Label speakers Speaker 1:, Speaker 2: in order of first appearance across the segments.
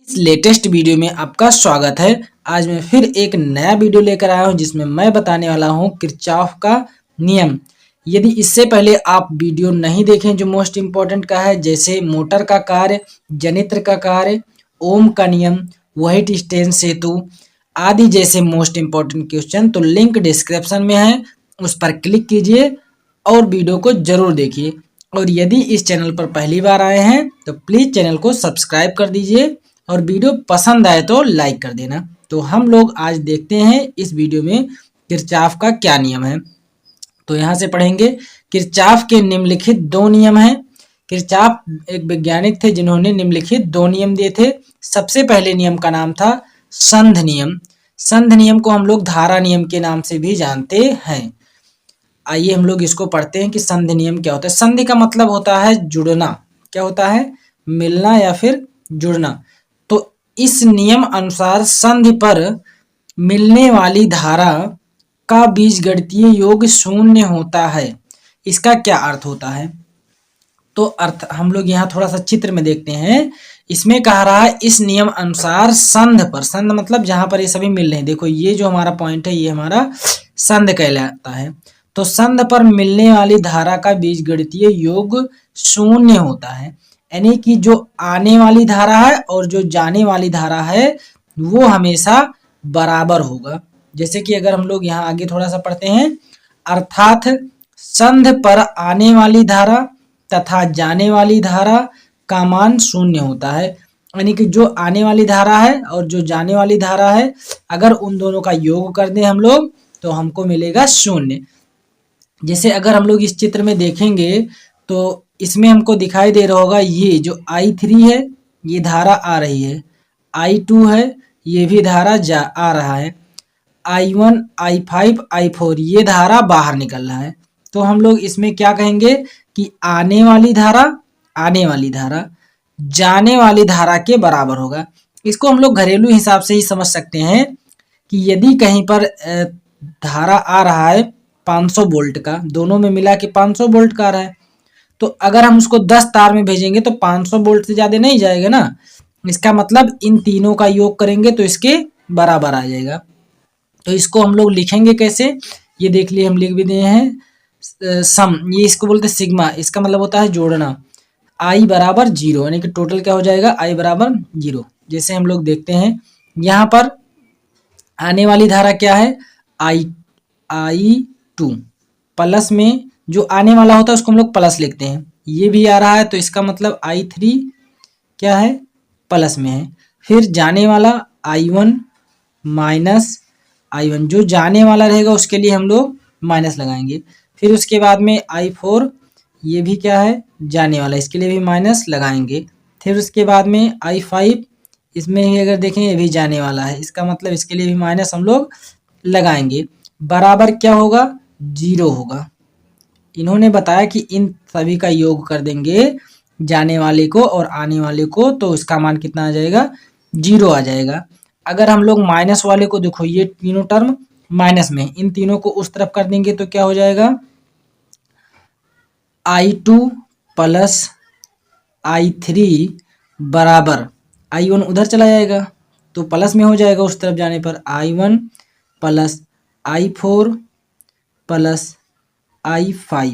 Speaker 1: इस latest video में आपका स्वागत है। आज मैं फिर एक नया वीडियो लेकर आया हूं जिसमें मैं बताने वाला हूं किरचॉफ का नियम। यदि इससे पहले आप वीडियो नहीं देखें जो मोस्ट इम्पोर्टेंट का है, जैसे मोटर का कार्य, जनित्र का कार्य, ओम का नियम, व्हाइट स्टेन सेतु आदि जैसे मोस्ट इम्पोर्टेंट क्वेश्चन, तो लिंक डिस्क्रिप्शन में है, उस पर क्लिक कीजिए और वीडियो को जरूर देखिए। और यदि इस चैनल पर पहली बार आए हैं तो प्लीज़ चैनल को सब्सक्राइब कर दीजिए और वीडियो पसंद आए तो लाइक कर देना। तो हम लोग आज देखते हैं इस वीडियो में किरचॉफ का क्या नियम है। तो यहाँ से पढ़ेंगे, किरचॉफ के निम्नलिखित दो नियम हैं। किरचॉफ एक वैज्ञानिक थे जिन्होंने निम्नलिखित दो नियम दिए थे। सबसे पहले नियम का नाम था संध नियम। संध नियम को हम लोग धारा नियम के नाम से भी जानते हैं। आइए हम लोग इसको पढ़ते हैं कि संधि नियम क्या होता है। संधि का मतलब होता है जुड़ना। क्या होता है? मिलना या फिर जुड़ना। तो इस नियम अनुसार संधि पर मिलने वाली धारा का बीजगणितीय योग शून्य होता है। इसका क्या अर्थ होता है? तो अर्थ हम लोग यहाँ थोड़ा सा चित्र में देखते हैं। इसमें कह रहा है इस नियम अनुसार संध पर, संध मतलब जहां पर ये सभी मिल रहे हैं, देखो ये जो हमारा पॉइंट है ये हमारा संध कहलाता है। तो संध पर मिलने वाली धारा का बीजगणितीय योग शून्य होता है, यानी कि जो आने वाली धारा है और जो जाने वाली धारा है वो हमेशा बराबर होगा। जैसे कि अगर हम लोग यहाँ आगे थोड़ा सा पढ़ते हैं, अर्थात संध पर आने वाली धारा तथा जाने वाली धारा का मान शून्य होता है, यानी कि जो आने वाली धारा है और जो जाने वाली धारा है अगर उन दोनों का योग कर दें हम लोग तो हमको मिलेगा शून्य। जैसे अगर हम लोग इस चित्र में देखेंगे तो इसमें हमको दिखाई दे रहा होगा ये जो I3 है ये धारा आ रही है, I2 है ये भी धारा आ रहा है, I1, I5, I4 ये धारा बाहर निकल रहा है। तो हम लोग इसमें क्या कहेंगे कि आने वाली धारा जाने वाली धारा के बराबर होगा। इसको हम लोग घरेलू हिसाब से ही समझ सकते हैं कि यदि कहीं पर धारा आ रहा है 500 वोल्ट का, दोनों में मिला के 500 वोल्ट का आ रहा है, तो अगर हम उसको 10 तार में भेजेंगे तो 500 वोल्ट से ज़्यादा नहीं जाएगा ना। इसका मतलब इन तीनों का योग करेंगे तो इसके बराबर आ जाएगा। तो इसको हम लोग लिखेंगे कैसे, ये देख लिए, हम लिख भी दिए हैं सम, ये इसको बोलते हैं सिग्मा। इसका मतलब होता है जोड़ना। I बराबर 0, यानी कि टोटल क्या हो जाएगा, I बराबर 0। जैसे हम लोग देखते हैं यहाँ पर आने वाली धारा क्या है, I2 प्लस में जो आने वाला होता है उसको हम लोग प्लस लिखते हैं, ये भी आ रहा है तो इसका मतलब I3 क्या है, प्लस में है। फिर जाने वाला I1 माइनस I1, जो जाने वाला रहेगा उसके लिए हम लोग माइनस लगाएंगे। फिर उसके बाद में I4 ये भी क्या है, जाने वाला, इसके लिए भी माइनस लगाएंगे। फिर उसके बाद में I5 इसमें ही अगर देखें ये भी जाने वाला है, इसका मतलब इसके लिए भी माइनस हम लोग लगाएंगे। बराबर क्या होगा, 0 होगा। इन्होंने बताया कि इन सभी का योग कर देंगे जाने वाले को और आने वाले को तो इसका मान कितना आ जाएगा, 0 आ जाएगा। अगर हम लोग माइनस वाले को देखो, ये तीनों टर्म माइनस में, इन तीनों को उस तरफ कर देंगे तो क्या हो जाएगा, I2 प्लस I3 बराबर I1 उधर चला जाएगा तो प्लस में हो जाएगा उस तरफ जाने पर, I1 plus I4 plus I5।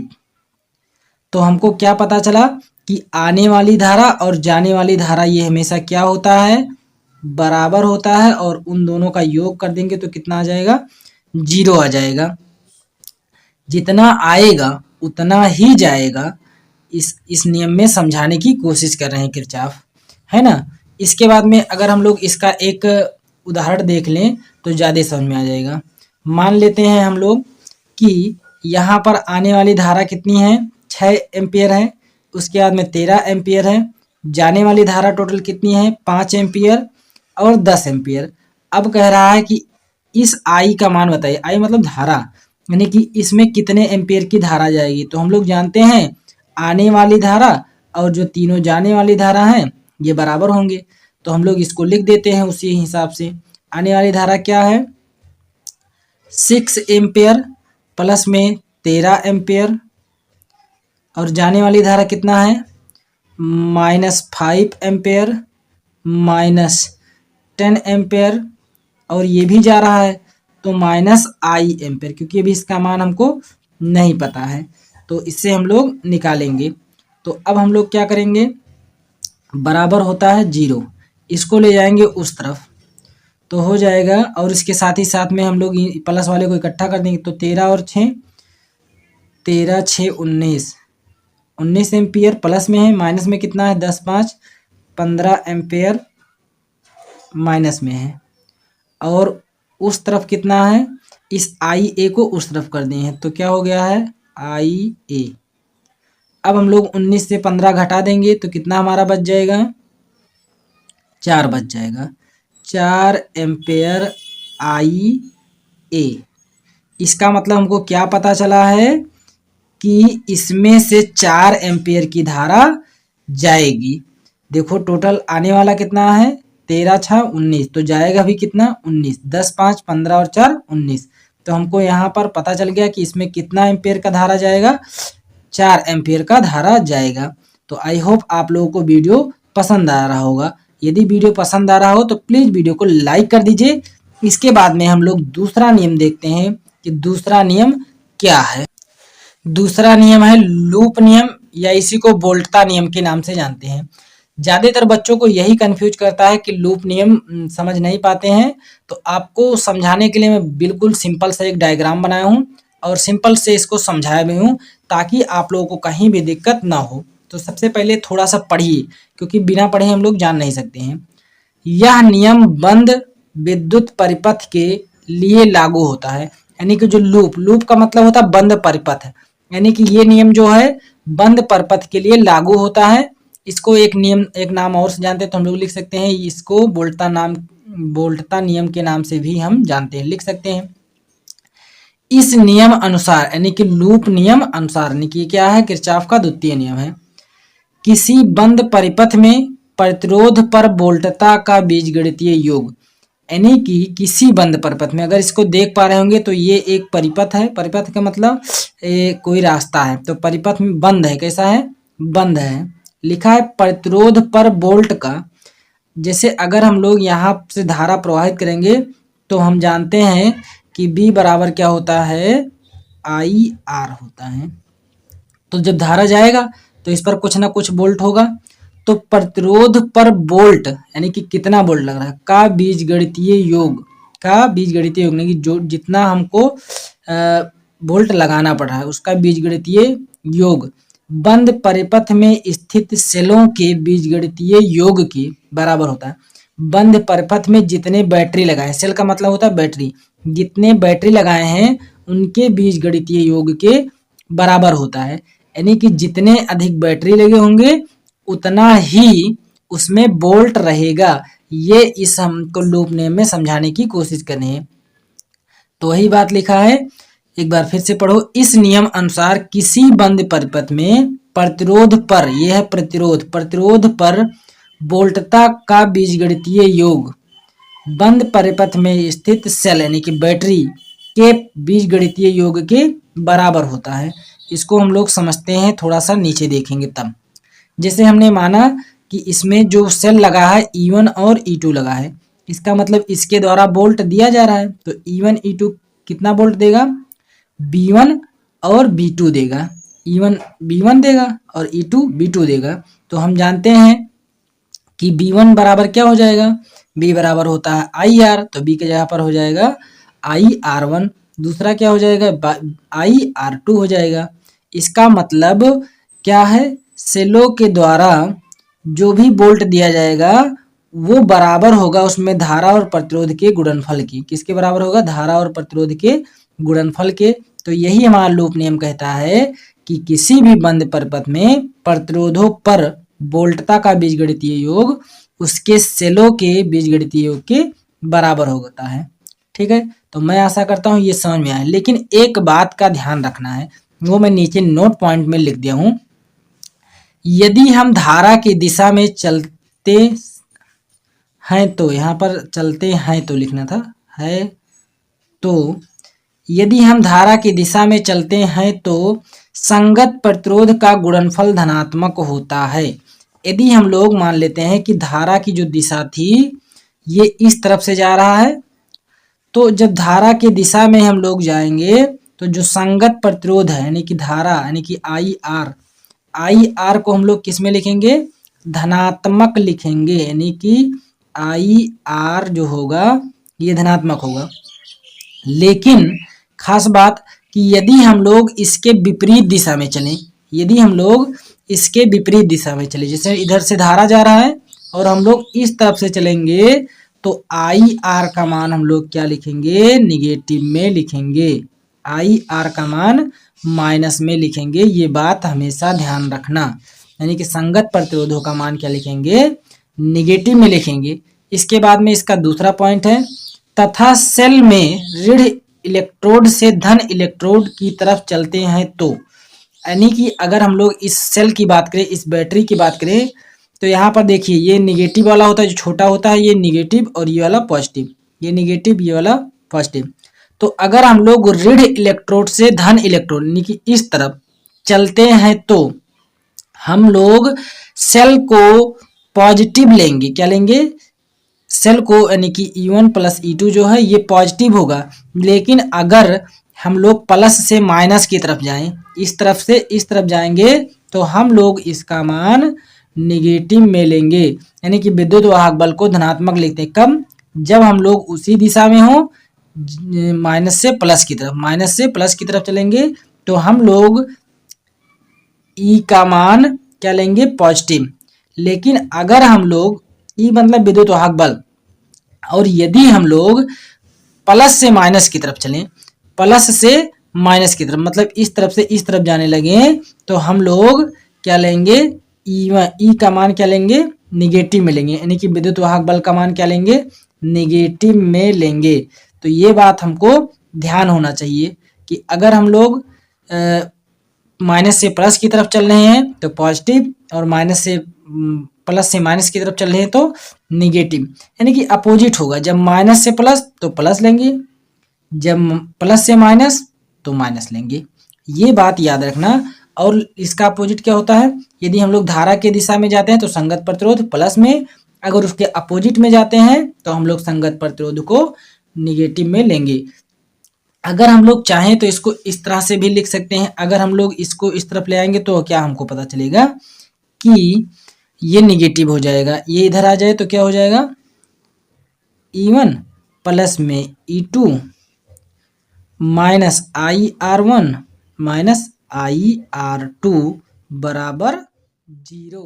Speaker 1: तो हमको क्या पता चला कि आने वाली धारा और जाने वाली धारा ये हमेशा क्या होता है, बराबर होता है, और उन दोनों का योग कर देंगे तो कितना आ जाएगा, 0 आ जाएगा। जितना आएगा उतना ही जाएगा, इस नियम में समझाने की कोशिश कर रहे हैं किरचॉफ, है ना। इसके बाद में अगर हम लोग इसका एक उदाहरण देख लें तो ज़्यादा समझ में आ जाएगा। मान लेते हैं हम लोग कि यहाँ पर आने वाली धारा कितनी है, 6 एम्पियर है, उसके बाद में 13 एम्पियर है, जाने वाली धारा टोटल कितनी है, 5 एम्पियर और 10 एम्पियर। अब कह रहा है कि इस I का मान बताइए, I मतलब धारा, यानी कि इसमें कितने एम्पियर की धारा जाएगी। तो हम लोग जानते हैं आने वाली धारा और जो तीनों जाने वाली धारा हैं ये बराबर होंगे, तो हम लोग इसको लिख देते हैं उसी हिसाब से। आने वाली धारा क्या है, 6 एम्पियर प्लस में 13 एम्पियर, और जाने वाली धारा कितना है, -5 एम्पियर -10 एम्पेयर और ये भी जा रहा है तो -I एम्पेयर, क्योंकि अभी इसका मान हमको नहीं पता है तो इससे हम लोग निकालेंगे। तो अब हम लोग क्या करेंगे, बराबर होता है 0, इसको ले जाएंगे उस तरफ तो हो जाएगा, और इसके साथ ही साथ में हम लोग प्लस वाले को इकट्ठा कर देंगे तो 13 और 6, 13 6 19, 19 एम्पियर प्लस में है, माइनस में कितना है 10 5 15 एम्पियर माइनस में है, और उस तरफ कितना है, इस आई ए को उस तरफ कर दिए हैं तो क्या हो गया है आई ए। अब हम लोग 19 से 15 घटा देंगे तो कितना हमारा बच जाएगा, 4 बच जाएगा, 4 एम्पेयर आई ए। इसका मतलब हमको क्या पता चला है कि इसमें से 4 एम्पेयर की धारा जाएगी। देखो टोटल आने वाला कितना है 13 6 19, तो जाएगा भी कितना 19, 10 5 15 और 4 19, तो हमको यहाँ पर पता चल गया कि इसमें कितना एम्पेयर का धारा जाएगा, 4 एम्पेयर का धारा जाएगा। तो आई होप आप लोगों को वीडियो पसंद आ रहा होगा। यदि वीडियो पसंद आ रहा हो तो प्लीज़ वीडियो को लाइक कर दीजिए। इसके बाद में हम लोग दूसरा नियम देखते हैं कि दूसरा नियम क्या है। दूसरा नियम है लूप नियम, या इसी को वोल्टता नियम के नाम से जानते हैं। ज़्यादातर बच्चों को यही कंफ्यूज करता है कि लूप नियम समझ नहीं पाते हैं, तो आपको समझाने के लिए मैं बिल्कुल सिंपल सा एक डायग्राम बनाया हूँ और सिंपल से इसको समझाया भी हूँ ताकि आप लोगों को कहीं भी दिक्कत ना हो। तो सबसे पहले थोड़ा सा पढ़िए, क्योंकि बिना पढ़े हम लोग जान नहीं सकते हैं। यह नियम बंद विद्युत परिपथ के लिए लागू होता है, यानी कि जो लूप का मतलब होता है बंद परिपथ, यानी कि ये नियम जो है बंद परिपथ के लिए लागू होता है। इसको एक नाम और से जानते हैं तो हम लोग लिख सकते हैं, इसको वोल्टता नियम के नाम से भी हम जानते हैं, लिख सकते हैं। इस नियम अनुसार, यानी कि लूप नियम अनुसार, यानी कि क्या है किरचॉफ का द्वितीय नियम है, किसी बंद परिपथ में प्रतिरोध पर वोल्टता का बीजगणितीय योग, यानी कि किसी बंद परिपथ में, अगर इसको देख पा रहे होंगे तो ये एक परिपथ है, परिपथ का मतलब कोई रास्ता है, तो परिपथ में बंद है, कैसा है बंद है, लिखा है प्रतिरोध पर वोल्ट का। जैसे अगर हम लोग यहाँ से धारा प्रवाहित करेंगे तो हम जानते हैं कि B बराबर क्या होता है आई आर होता है, तो जब धारा जाएगा तो इस पर कुछ ना कुछ वोल्ट होगा, तो प्रतिरोध पर वोल्ट यानी कि कितना वोल्ट लग रहा है का बीजगणितीय योग, यानी कि जो जितना हमको वोल्ट लगाना पड़ रहा है उसका बीजगणितीय योग बंद परिपथ में स्थित सेलों के बीजगणितीय योग के बराबर होता है। बंद परिपथ में जितने बैटरी लगाए, सेल का मतलब होता है बैटरी, जितने बैटरी लगाए हैं उनके बीजगणितीय योग के बराबर होता है, यानी कि जितने अधिक बैटरी लगे होंगे उतना ही उसमें वोल्ट रहेगा। ये इस हमको लूप नियम में समझाने की कोशिश करनी है। तो वही बात लिखा है, एक बार फिर से पढ़ो। इस नियम अनुसार किसी बंद परिपथ में प्रतिरोध पर, यह है प्रतिरोध पर वोल्टता का बीजगणितीय योग बंद परिपथ में स्थित सेल यानी कि बैटरी के बीजगणितीय योग के बराबर होता है। इसको हम लोग समझते हैं, थोड़ा सा नीचे देखेंगे तब। जैसे हमने माना कि इसमें जो सेल लगा है E1 और E2 लगा है, इसका मतलब इसके द्वारा वोल्ट दिया जा रहा है, तो E1 E2 कितना वोल्ट देगा, B1 और B2 देगा, E1 B1 देगा और E2 B2 देगा। तो हम जानते हैं कि B1 बराबर क्या हो जाएगा, B बराबर होता है IR, तो B के जगह पर हो जाएगा IR1, दूसरा क्या हो जाएगा IR2 हो जाएगा। इसका मतलब क्या है, सेलों के द्वारा जो भी वोल्ट दिया जाएगा वो बराबर होगा उसमें धारा और प्रतिरोध के गुणनफल की। किसके बराबर होगा, धारा और प्रतिरोध के गुणनफल के। तो यही हमारा लूप नियम कहता है कि किसी भी बंद परिपथ में प्रतिरोधों पर वोल्टता का बीजगणितीय योग उसके सेलों के बीजगणितीय योग के बराबर होता है। ठीक है, तो मैं आशा करता हूँ ये समझ में आए, लेकिन एक बात का ध्यान रखना है, वो मैं नीचे नोट पॉइंट में लिख दिया हूँ। यदि हम धारा की दिशा में चलते हैं तो, यहाँ पर चलते हैं तो लिखना था, है तो, यदि हम धारा की दिशा में चलते हैं तो संगत प्रतिरोध का गुणनफल धनात्मक होता है। यदि हम लोग मान लेते हैं कि धारा की जो दिशा थी ये इस तरफ से जा रहा है, तो जब धारा की दिशा में हम लोग जाएंगे तो जो संगत प्रतिरोध है यानी कि धारा यानी कि आई आर को हम लोग किस में लिखेंगे, धनात्मक लिखेंगे, यानी कि आई आर जो होगा ये धनात्मक होगा। लेकिन खास बात कि यदि हम लोग इसके विपरीत दिशा में चलें, यदि हम लोग इसके विपरीत दिशा में चले, जैसे इधर से धारा जा रहा है और हम लोग इस तरफ से चलेंगे तो आई आर का मान हम लोग क्या लिखेंगे, निगेटिव में लिखेंगे, आई आर का मान माइनस में लिखेंगे। ये बात हमेशा ध्यान रखना, यानी कि संगत प्रतिरोधों का मान क्या लिखेंगे, निगेटिव में लिखेंगे। इसके बाद में इसका दूसरा पॉइंट है, तथा सेल में ऋण इलेक्ट्रोड से धन इलेक्ट्रोड की तरफ चलते हैं तो, यानी कि अगर हम लोग इस सेल की बात करें, इस बैटरी की बात करें, तो यहाँ पर देखिए ये निगेटिव वाला होता है, जो छोटा होता है ये निगेटिव और ये वाला पॉजिटिव, ये निगेटिव ये वाला पॉजिटिव। तो अगर हम लोग ऋण इलेक्ट्रोड से धन इलेक्ट्रोड यानी कि इस तरफ चलते हैं तो हम लोग सेल को पॉजिटिव लेंगे, क्या लेंगे, सेल को, यानी कि E1 प्लस E2 जो है ये पॉजिटिव होगा। लेकिन अगर हम लोग प्लस से माइनस की तरफ जाएं, इस तरफ से इस तरफ जाएंगे तो हम लोग इसका मान निगेटिव में लेंगे, यानी कि विद्युत वाहक बल को धनात्मक लिखते हैं। कब, जब हम लोग उसी दिशा में हो, माइनस से प्लस की तरफ, माइनस से प्लस की तरफ चलेंगे तो हम लोग ई का मान क्या लेंगे, पॉजिटिव। लेकिन अगर हम लोग, ई मतलब विद्युत वाहक बल, और यदि हम लोग प्लस से माइनस की तरफ चलें, प्लस से माइनस की तरफ मतलब इस तरफ से इस तरफ जाने लगे तो हम लोग क्या लेंगे, ई का मान क्या लेंगे, निगेटिव में लेंगे, यानी कि विद्युत वाहक बल का मान क्या लेंगे, निगेटिव में लेंगे। तो ये बात हमको ध्यान होना चाहिए कि अगर हम लोग माइनस से प्लस की तरफ चल रहे हैं तो पॉजिटिव, और माइनस से प्लस से माइनस की तरफ चल रहे हैं तो निगेटिव, यानी कि अपोजिट होगा। जब माइनस से प्लस तो प्लस लेंगे, जब प्लस से माइनस तो माइनस लेंगे, ये बात याद रखना। और इसका अपोजिट क्या होता है, यदि हम लोग धारा के दिशा में जाते हैं तो संगत प्रतिरोध प्लस में, अगर उसके अपोजिट में जाते हैं तो हम लोग संगत प्रतिरोध को निगेटिव में लेंगे। अगर हम लोग चाहें तो इसको इस तरह से भी लिख सकते हैं, अगर हम लोग इसको इस तरफ ले आएंगे तो क्या हमको पता चलेगा कि ये निगेटिव हो जाएगा, ये इधर आ जाए तो क्या हो जाएगा, E1 प्लस में E2 minus IR1 minus IR2 बराबर 0।